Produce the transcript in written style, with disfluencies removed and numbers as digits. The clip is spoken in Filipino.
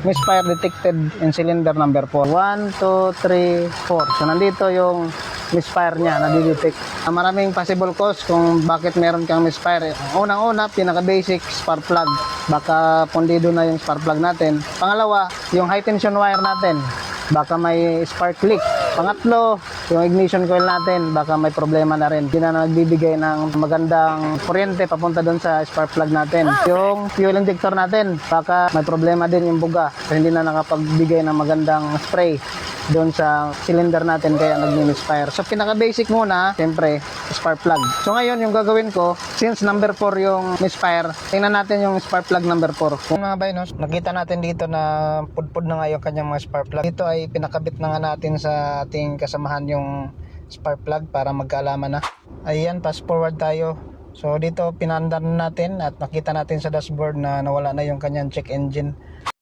misfire detected in cylinder number 4. 1, 2, 3, 4. So nandito yung misfire niya, nadidetect. Maraming possible cause kung bakit meron kang misfire. Unang-una, pinaka-basic, spark plug. Baka pundido na yung spark plug natin. Pangalawa, yung high tension wire natin. Baka may spark leak. Pangatlo, yung ignition coil natin, baka may problema na rin. Hindi na nagbibigay ng magandang kuryente papunta doon sa spark plug natin. Yung fuel injector natin, baka may problema din yung buga. So, hindi na nakapagbigay ng magandang spray doon sa cylinder natin kaya nag-misfire. So pinaka-basic muna, siyempre, spark plug. So ngayon yung gagawin ko, since number 4 yung misfire, tingnan natin yung spark plug number 4. Kung mga baynos, nakita natin dito na pudpud na nga yung kanyang mga spark plug. Dito ay pinakabit na nga natin sa ating kasamahan yung spark plug para magkaalaman na. Ayan, fast forward tayo. So dito pinandar natin at nakita natin sa dashboard na nawala na yung kanyang check engine.